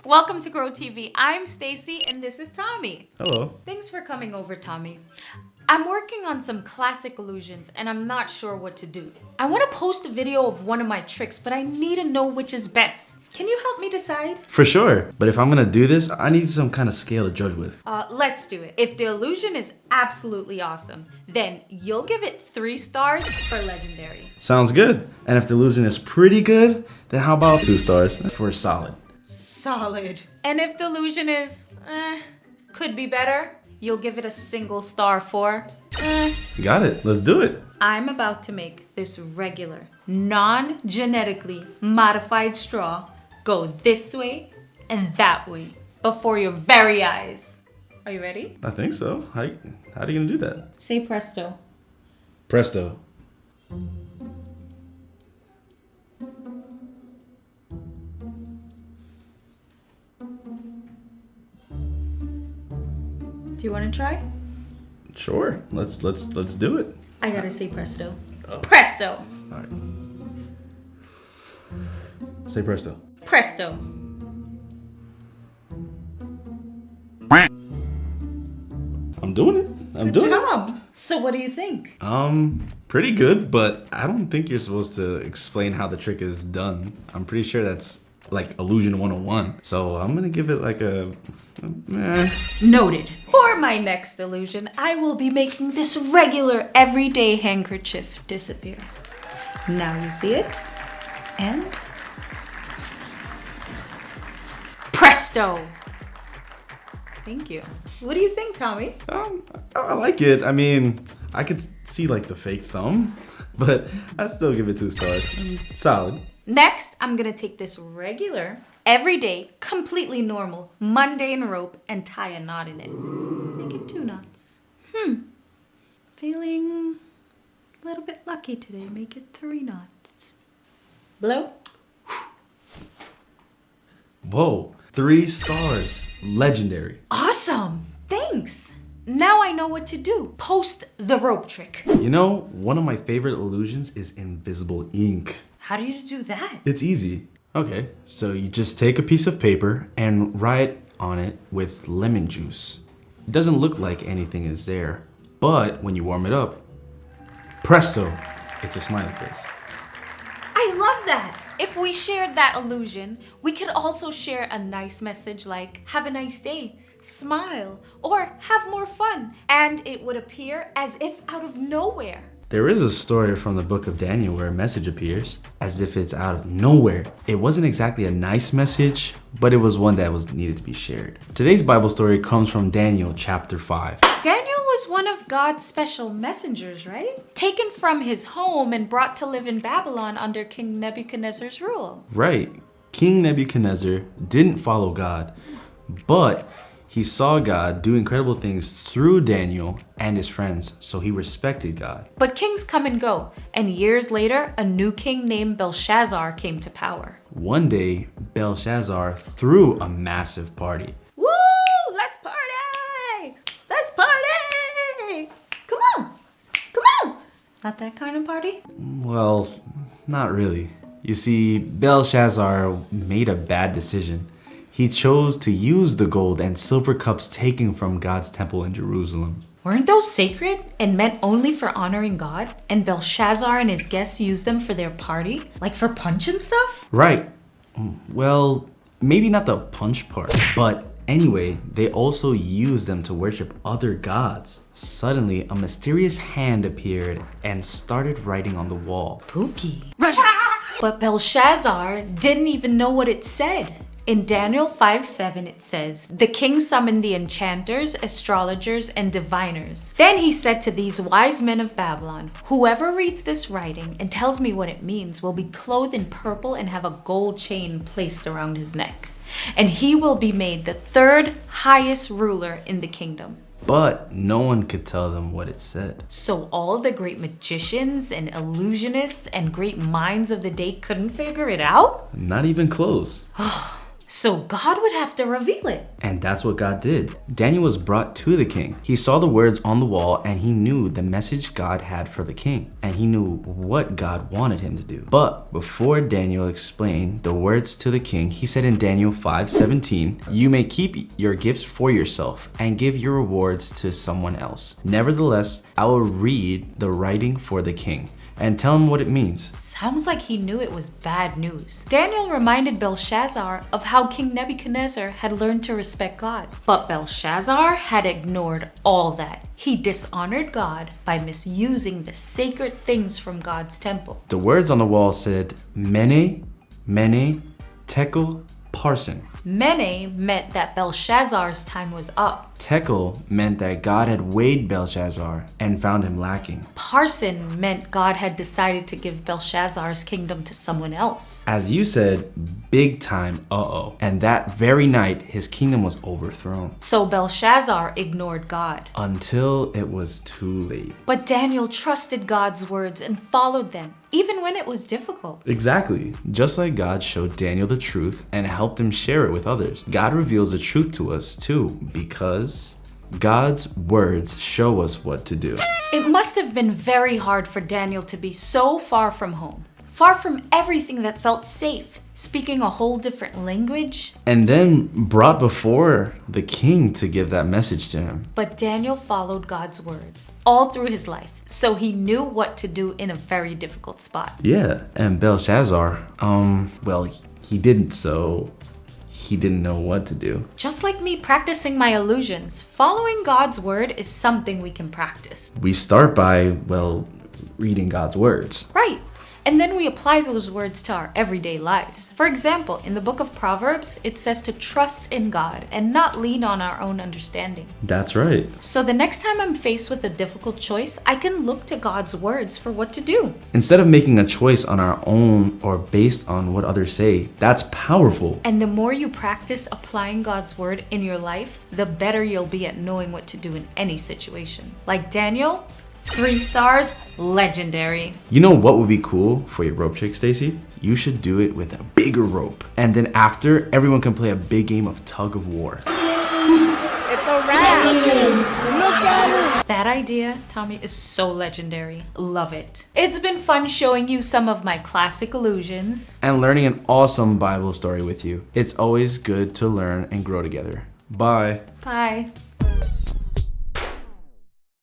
Welcome to Grow TV. I'm Stacy and this is Tommy. Hello. Thanks for coming over, Tommy. I'm working on some classic illusions and I'm not sure what to do. I want to post a video of one of my tricks, but I need to know which is best. Can you help me decide? For sure. But if I'm gonna do this, I need some kind of scale to judge with. Let's do it. If the illusion is absolutely awesome, then you'll give it 3 stars for legendary. Sounds good. And if the illusion is pretty good, then how about 2 stars for solid? Solid. And if the illusion is, could be better, you'll give it a single star for, Got it. Let's do it. I'm about to make this regular, non-genetically modified straw go this way and that way before your very eyes. Are you ready? I think so. How are you gonna do that? Say presto. Presto. Do you want to try? Sure. Let's do it. I gotta say presto. Presto! All right. Say presto. Presto. I'm doing it. I'm doing Good job. So what do you think? it. Pretty good, but I don't think you're supposed to explain how the trick is done. I'm pretty sure that's like illusion 101. So I'm gonna give it like a Noted. For my next illusion, I will be making this regular everyday handkerchief disappear. Now you see it, and presto! Thank you. What do you think, Tommy? I like it. I mean, I could see like the fake thumb, but I'd still give it 2 stars. Solid. Next, I'm gonna take this regular, everyday, completely normal, mundane rope and tie a knot in it. Make it 2 knots. Feeling a little bit lucky today. Make it 3 knots. Blow. Whoa, 3 stars. Legendary. Awesome! Thanks! Now I know what to do. Post the rope trick. You know, one of my favorite illusions is invisible ink. How do you do that? It's easy. Okay, so you just take a piece of paper and write on it with lemon juice. It doesn't look like anything is there, but when you warm it up, presto, it's a smiley face. I love that! If we shared that illusion, we could also share a nice message like, have a nice day, smile, or have more fun. And it would appear as if out of nowhere. There is a story from the book of Daniel where a message appears as if it's out of nowhere. It wasn't exactly a nice message, but it was one that was needed to be shared. Today's Bible story comes from Daniel chapter 5. Daniel was one of God's special messengers, right? Taken from his home and brought to live in Babylon under King Nebuchadnezzar's rule. Right. King Nebuchadnezzar didn't follow God, but he saw God do incredible things through Daniel and his friends, so he respected God. But kings come and go, and years later, a new king named Belshazzar came to power. One day, Belshazzar threw a massive party. Woo! Let's party! Let's party! Come on! Come on! Not that kind of party? Well, not really. You see, Belshazzar made a bad decision. He chose to use the gold and silver cups taken from God's temple in Jerusalem. Weren't those sacred and meant only for honoring God? And Belshazzar and his guests used them for their party? Like for punch and stuff? Right. Well, maybe not the punch part, but anyway, they also used them to worship other gods. Suddenly, a mysterious hand appeared and started writing on the wall. Pookie. But Belshazzar didn't even know what it said. In Daniel 5:7 it says, "The king summoned the enchanters, astrologers, and diviners. Then he said to these wise men of Babylon, whoever reads this writing and tells me what it means will be clothed in purple and have a gold chain placed around his neck. And he will be made the 3rd highest ruler in the kingdom." But no one could tell them what it said. So all the great magicians and illusionists and great minds of the day couldn't figure it out? Not even close. So God would have to reveal it. And that's what God did. Daniel was brought to the king. He saw the words on the wall and he knew the message God had for the king. And he knew what God wanted him to do. But before Daniel explained the words to the king, he said in Daniel 5:17, "You may keep your gifts for yourself and give your rewards to someone else. Nevertheless, I will read the writing for the king and tell him what it means." Sounds like he knew it was bad news. Daniel reminded Belshazzar of how King Nebuchadnezzar had learned to respect God. But Belshazzar had ignored all that. He dishonored God by misusing the sacred things from God's temple. The words on the wall said, Mene, Mene, Tekel, Parsin. Mene meant that Belshazzar's time was up. Tekel meant that God had weighed Belshazzar and found him lacking. Parsin meant God had decided to give Belshazzar's kingdom to someone else. As you said, big time uh-oh. And that very night, his kingdom was overthrown. So Belshazzar ignored God. Until it was too late. But Daniel trusted God's words and followed them, even when it was difficult. Exactly. Just like God showed Daniel the truth and helped him share it with others, God reveals the truth to us too, because God's words show us what to do. It must have been very hard for Daniel to be so far from home, far from everything that felt safe, speaking a whole different language. And then brought before the king to give that message to him. But Daniel followed God's words all through his life, so he knew what to do in a very difficult spot. Yeah, and Belshazzar, well, he didn't, so he didn't know what to do. Just like me practicing my illusions, following God's word is something we can practice. We start by, well, reading God's words. Right. And then we apply those words to our everyday lives. For example, in the book of Proverbs, it says to trust in God and not lean on our own understanding. That's right. So the next time I'm faced with a difficult choice, I can look to God's words for what to do. Instead of making a choice on our own or based on what others say, that's powerful. And the more you practice applying God's word in your life, the better you'll be at knowing what to do in any situation. Like Daniel, 3 stars, legendary. You know what would be cool for your rope trick, Stacy? You should do it with a bigger rope. And then after, everyone can play a big game of tug of war. It's a wrap! Look at it! That idea, Tommy, is so legendary. Love it. It's been fun showing you some of my classic illusions. And learning an awesome Bible story with you. It's always good to learn and grow together. Bye. Bye.